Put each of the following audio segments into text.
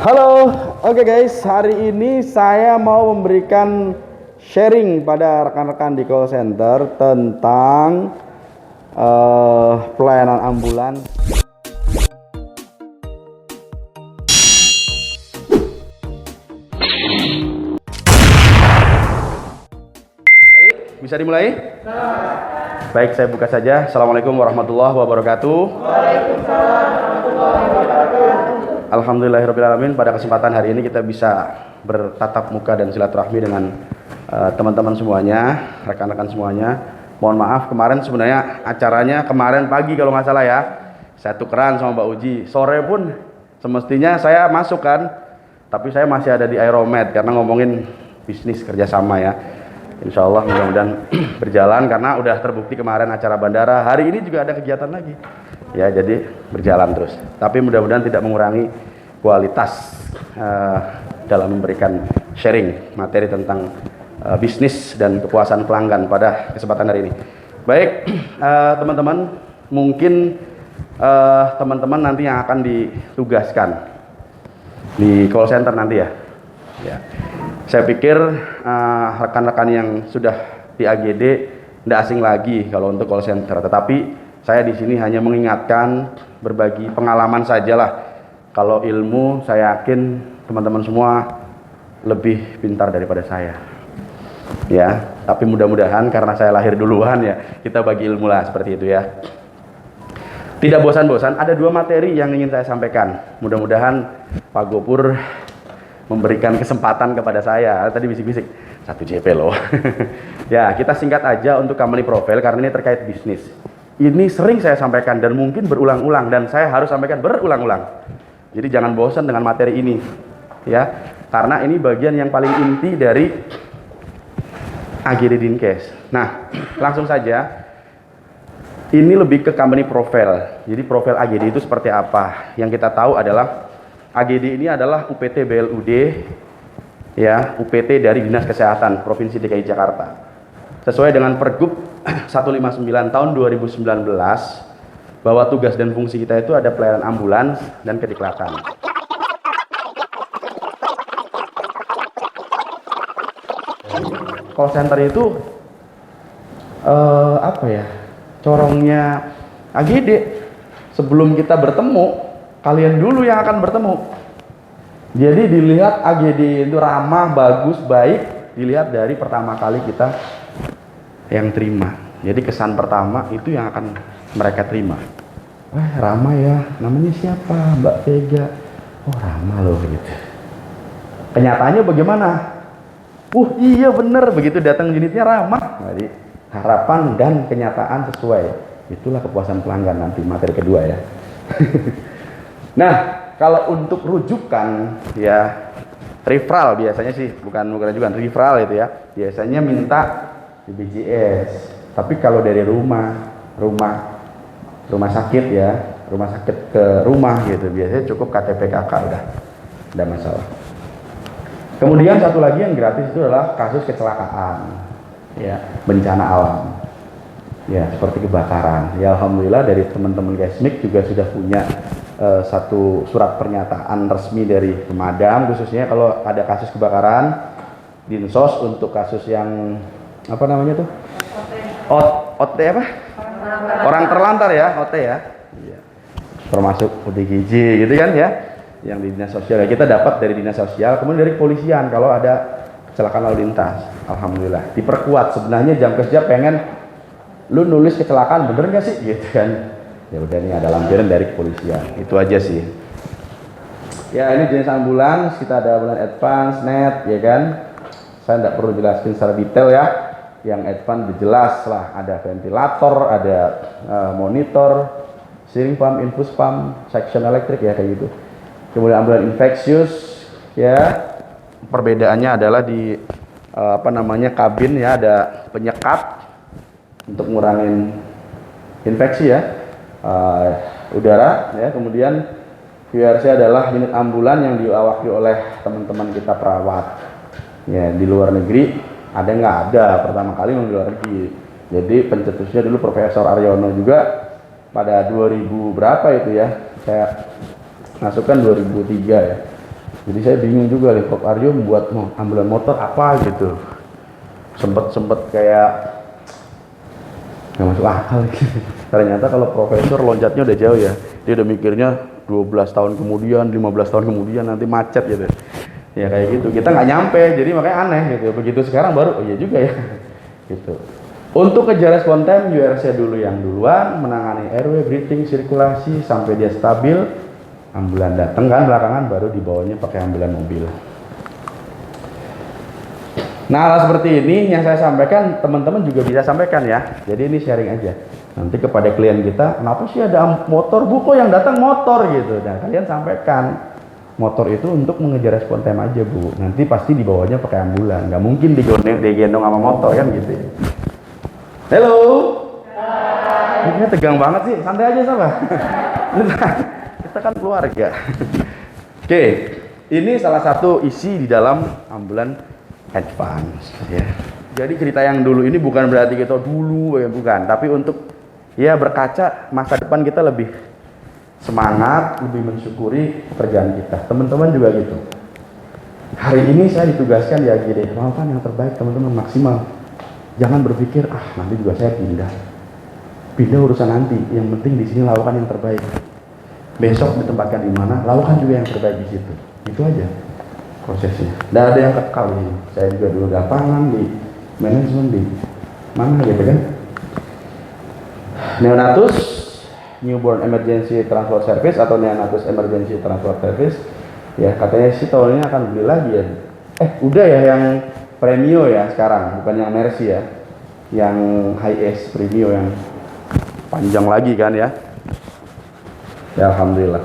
Halo, oke guys, hari ini saya mau memberikan sharing pada rekan-rekan di call center tentang pelayanan ambulans. Baik, bisa dimulai? Baik, saya buka saja. Assalamualaikum warahmatullahi wabarakatuh. Waalaikumsalam warahmatullahi wabarakatuh. Alhamdulillahirrahmanirrahim. Pada kesempatan hari ini kita bisa bertatap muka dan silaturahmi dengan teman-teman semuanya, rekan-rekan semuanya. Mohon maaf kemarin sebenarnya acaranya kemarin pagi kalau nggak salah ya. Saya tukeran sama Mbak Uji. Sore pun semestinya saya masuk kan, tapi saya masih ada di Aeromed karena ngomongin bisnis kerjasama ya. Insya Allah mudah-mudahan berjalan karena udah terbukti kemarin acara bandara. Hari ini juga ada kegiatan lagi. Ya, jadi berjalan terus. Tapi mudah-mudahan tidak mengurangi kualitas dalam memberikan sharing materi tentang bisnis dan kepuasan pelanggan pada kesempatan hari ini. Baik, teman-teman, mungkin teman-teman nanti yang akan ditugaskan di call center nanti ya. Ya. Saya pikir rekan-rekan yang sudah di AGD tidak asing lagi kalau untuk call center, tetapi saya di sini hanya mengingatkan, berbagi pengalaman sajalah. Kalau ilmu, saya yakin teman-teman semua lebih pintar daripada saya. Ya, tapi mudah-mudahan karena saya lahir duluan ya, kita bagi ilmu lah seperti itu ya. Tidak bosan-bosan, ada dua materi yang ingin saya sampaikan. Mudah-mudahan Pak Gopur memberikan kesempatan kepada saya. Tadi bisik-bisik 1 JP loh. Ya, kita singkat aja untuk company profile karena ini terkait bisnis. Ini sering saya sampaikan dan mungkin berulang-ulang dan saya harus sampaikan berulang-ulang. Jadi jangan bosan dengan materi ini. Ya, karena ini bagian yang paling inti dari AGD Dinkes. Nah, langsung saja. Ini lebih ke company profile. Jadi profil AGD itu seperti apa? Yang kita tahu adalah AGD ini adalah UPT BLUD, ya, UPT dari Dinas Kesehatan Provinsi DKI Jakarta. Sesuai dengan Pergub 159 tahun 2019, bahwa tugas dan fungsi kita itu ada pelayanan ambulans dan kediklakan. Call center itu apa ya? Corongnya AGD. Sebelum kita bertemu, kalian dulu yang akan bertemu. Jadi dilihat AGD itu ramah, bagus, baik, dilihat dari pertama kali kita yang terima. Jadi kesan pertama itu yang akan mereka terima. Wah, ramah ya, namanya siapa? Mbak Vega. Oh, ramah loh gitu. Kenyataannya bagaimana? Iya bener, begitu datang unitnya ramah. Jadi harapan dan kenyataan sesuai. Itulah kepuasan pelanggan nanti materi kedua ya. Nah, kalau untuk rujukan ya referral biasanya sih, bukan rujukan, referral itu ya. Biasanya minta di BPJS. Tapi kalau dari rumah sakit ya, rumah sakit ke rumah gitu, biasanya cukup KTP KK udah masalah. Kemudian satu lagi yang gratis itu adalah kasus kecelakaan, ya, bencana alam, ya, seperti kebakaran. Ya, alhamdulillah dari teman-teman Kesmik juga sudah punya satu surat pernyataan resmi dari pemadam, khususnya kalau ada kasus kebakaran, Dinsos untuk kasus yang apa namanya tuh? OT apa? Orang terlantar ya, OT ya. Iya. Termasuk ODGJ gitu kan ya. Yang di dinas sosial ya, kita dapat dari dinas sosial, kemudian dari kepolisian kalau ada kecelakaan lalu lintas. Alhamdulillah. Diperkuat, sebenarnya jam kerja pengen lu nulis kecelakaan bener nggak sih gitu kan. Ya udah, ini ada lampiran dari kepolisian. Itu aja sih. Ya, ini jenis ambulans, kita ada ambulans advance, net ya kan. Saya tidak perlu jelaskan secara detail ya. Yang advance jelas lah, ada ventilator, ada monitor, steering pump, infus pump, section elektrik ya kayak gitu. Kemudian ambulans infeksius ya, perbedaannya adalah di kabin ya, ada penyekat untuk ngurangin infeksi ya, udara ya. Kemudian VRC adalah unit ambulan yang diawaki oleh teman-teman kita perawat ya, di luar negeri ada nggak ada, pertama kali di luar negeri. Jadi pencetusnya dulu Profesor Aryono juga pada 2000 berapa itu ya, saya masukkan 2003 ya. Jadi saya bingung juga nih, Prof Aryo membuat ambulan motor apa gitu. Sempet kayak nggak masuk akal gitu. Ternyata kalau profesor loncatnya udah jauh ya. Dia udah mikirnya 12 tahun kemudian, 15 tahun kemudian nanti macet gitu. Ya kayak gitu. Kita nggak nyampe, jadi makanya aneh gitu. Begitu sekarang baru, oh iya juga ya. Gitu. Untuk kejar respon time, URC dulu yang duluan, menangani airway, breathing, sirkulasi sampai dia stabil. Ambulan datang kan belakangan, baru dibawanya pakai ambulan mobil. Nah, hal seperti ini yang saya sampaikan, teman-teman juga bisa sampaikan ya. Jadi ini sharing aja. Nanti kepada klien kita, kenapa sih ada motor, Bu kok yang datang motor gitu. Dan kalian sampaikan, motor itu untuk mengejar respon time aja Bu. Nanti pasti dibawanya pakai ambulan. Nggak mungkin digendong sama motor kan gitu ya. Halo. Ini tegang banget sih, santai aja sama. Kita kan keluarga. Oke, ini salah satu isi di dalam ambulan advance ya. Jadi cerita yang dulu ini bukan berarti kita dulu ya, bukan, tapi untuk ya berkaca masa depan kita lebih semangat, lebih mensyukuri pekerjaan kita. Teman-teman juga gitu. Hari ini saya ditugaskan ya gini, lakukan yang terbaik teman-teman, maksimal. Jangan berpikir nanti juga saya pindah urusan nanti. Yang penting di sini lakukan yang terbaik. Besok ditempatkan di mana, lakukan juga yang terbaik di situ. Itu aja prosesnya. Dan ada yang kekal ini. Saya juga dulu di lapangan, di manajemen, di mana gitu kan. Neonatus Newborn Emergency Transport Service atau Neonatus Emergency Transport Service. Ya katanya sih tahun ini akan beli lagi ya. Udah ya yang Premio ya sekarang, bukan yang Mercy ya. Yang High-S Premio yang panjang lagi kan ya. Ya alhamdulillah.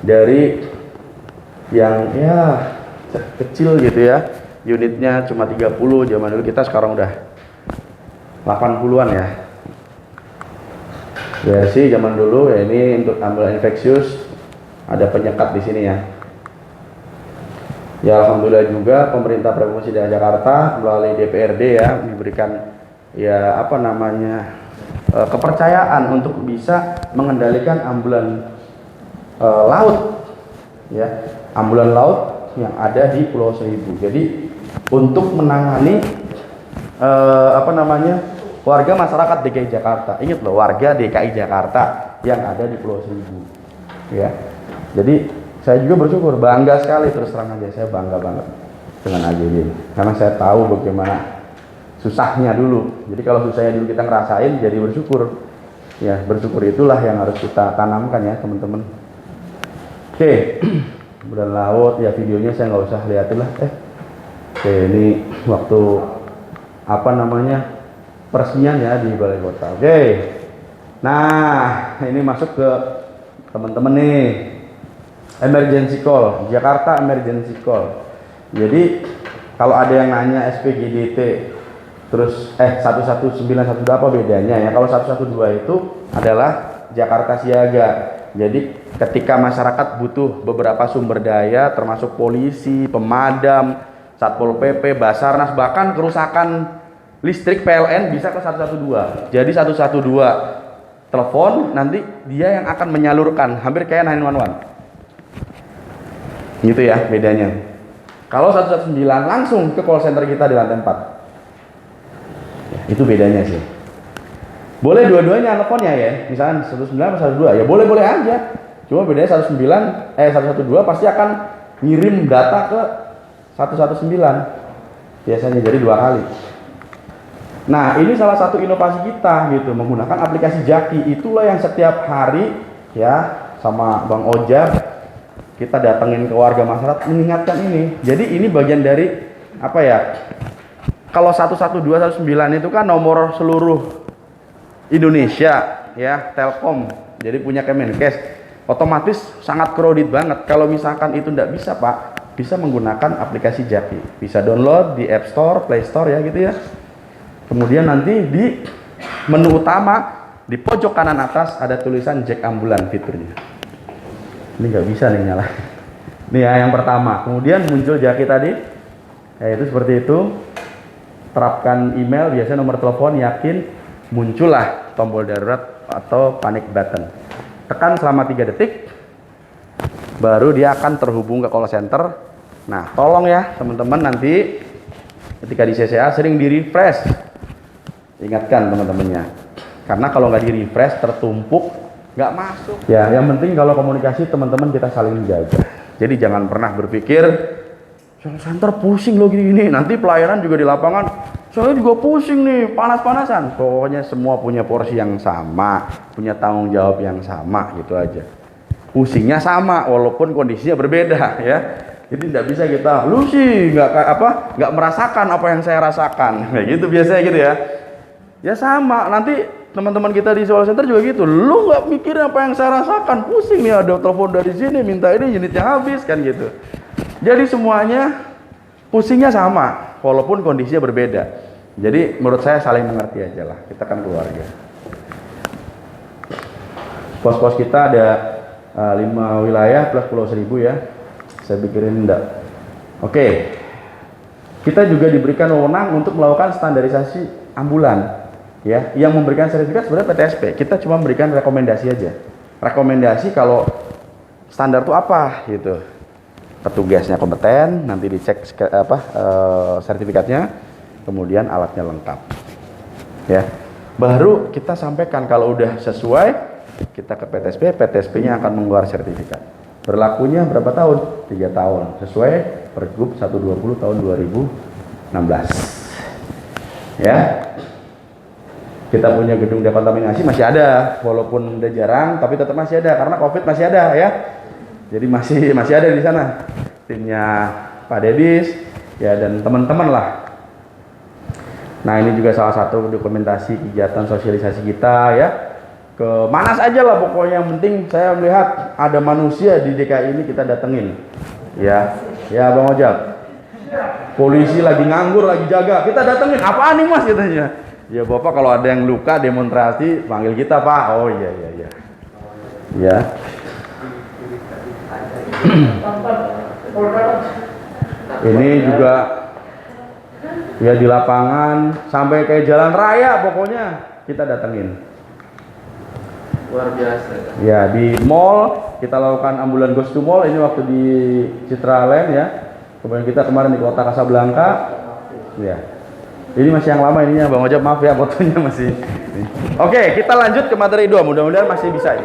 Dari yang ya kecil gitu ya, unitnya cuma 30 zaman dulu, kita sekarang udah 80-an ya. Versi zaman dulu ya, ini untuk ambulan infeksius ada penyekat di sini ya. Ya alhamdulillah juga pemerintah Provinsi DKI Jakarta melalui DPRD ya memberikan ya apa namanya kepercayaan untuk bisa mengendalikan ambulan laut ya, ambulan laut yang ada di Pulau Seribu. Jadi untuk menangani warga masyarakat DKI Jakarta. Ingat loh, warga DKI Jakarta yang ada di Pulau Seribu ya. Jadi saya juga bersyukur, bangga sekali, terus terang aja saya bangga banget dengan AGD karena saya tahu bagaimana susahnya dulu. Jadi kalau susahnya dulu kita ngerasain, jadi bersyukur ya. Bersyukur itulah yang harus kita tanamkan ya teman-teman. Oke, ambulan laut ya, videonya saya nggak usah liatin lah. Oke, ini waktu peresmian ya di Balai Kota. Oke, nah ini masuk ke teman-teman nih, emergency call, Jakarta emergency call. Jadi kalau ada yang nanya SPGDT terus 11912 apa bedanya ya? Kalau 112 itu adalah Jakarta Siaga. Jadi ketika masyarakat butuh beberapa sumber daya termasuk polisi, pemadam, Satpol PP, Basarnas, bahkan kerusakan listrik PLN bisa ke 112. Jadi 112 telepon, nanti dia yang akan menyalurkan, hampir kayak 911. Gitu ya bedanya. Kalau 119 langsung ke call center kita di lantai 4. Ya, itu bedanya sih. Boleh dua-duanya teleponnya ya. Misalnya 119 atau 112 ya boleh-boleh aja. Cuma bedanya 112 pasti akan ngirim data ke 119. Biasanya jadi 2 kali. Nah, ini salah satu inovasi kita gitu, menggunakan aplikasi Jaki. Itulah yang setiap hari ya sama Bang Ojak kita datengin ke warga masyarakat mengingatkan ini. Jadi ini bagian dari apa ya? Kalau 112 119 itu kan nomor seluruh Indonesia ya, Telkom. Jadi punya Kemenkes. Otomatis sangat crowded banget. Kalau misalkan itu tidak bisa, Pak, bisa menggunakan aplikasi Jaki. Bisa download di App Store, Play Store ya gitu ya. Kemudian nanti di menu utama di pojok kanan atas ada tulisan Jack Ambulan fiturnya. Ini nggak bisa nih nyala. Nih ya yang pertama. Kemudian muncul Jaki tadi. Ya itu seperti itu. Terapkan email, biasanya nomor telepon, yakin, muncullah tombol darurat atau panic button. Tekan selama 3 detik. Baru dia akan terhubung ke call center Nah, tolong ya teman-teman nanti ketika di CCA sering di refresh. Ingatkan teman-temannya. Karena kalau nggak di refresh tertumpuk, nggak masuk. Ya, yang penting kalau komunikasi teman-teman kita saling jaga. Jadi jangan pernah berpikir sales center pusing loh gini-gini. Nanti pelayanan juga di lapangan, saya juga pusing nih, panas-panasan. Pokoknya semua punya porsi yang sama, punya tanggung jawab yang sama, gitu aja. Pusingnya sama, walaupun kondisinya berbeda, ya. Jadi tidak bisa kita, lu sih nggak merasakan apa yang saya rasakan, kayak gitu biasanya gitu ya. Ya sama, nanti teman-teman kita di sales center juga gitu. Lu nggak mikirin apa yang saya rasakan, pusing nih ada telepon dari sini, minta ini unitnya habis kan gitu. Jadi semuanya pusingnya sama, walaupun kondisinya berbeda. Jadi menurut saya saling mengerti aja lah. Kita kan keluarga. Pos-pos kita ada 5 wilayah plus Pulau Seribu ya. Saya pikirin enggak. Oke. Kita juga diberikan wewenang untuk melakukan standarisasi ambulan. Ya, yang memberikan sertifikat sebenarnya PTSP. Kita cuma memberikan rekomendasi aja. Rekomendasi kalau standar itu apa gitu. Petugasnya kompeten, nanti dicek sertifikatnya, kemudian alatnya lengkap. Ya. Baru kita sampaikan kalau udah sesuai, kita ke PTSP, PTSP-nya akan mengeluarkan sertifikat. Berlakunya berapa tahun? 3 tahun. Sesuai Pergub 120 tahun 2016. Ya. Kita punya gedung dekontaminasi masih ada, walaupun udah jarang, tapi tetap masih ada karena COVID masih ada ya. Jadi masih ada di sana timnya Pak Dedis ya dan teman-teman lah. Nah ini juga salah satu dokumentasi kegiatan sosialisasi kita ya. Ke mana saja lah pokoknya, yang penting saya melihat ada manusia di DKI ini kita datengin. Ya Bang Ojak. Polisi lagi nganggur lagi jaga, kita datengin. Apaan nih Mas katanya? Ya Bapak kalau ada yang luka demonstrasi panggil kita Pak. Oh iya. Ya. Ini juga ya di lapangan sampai kayak jalan raya pokoknya kita datengin. Luar biasa. Ya di mall kita lakukan ambulan ghost to mall ini waktu di Citraland ya. Kemudian kita kemarin di Kota Kasablanka. Ya. Ini masih yang lama ininya Bang Ojak, maaf ya fotonya masih. Oke, kita lanjut ke materi 2. Mudah-mudahan masih bisa ini.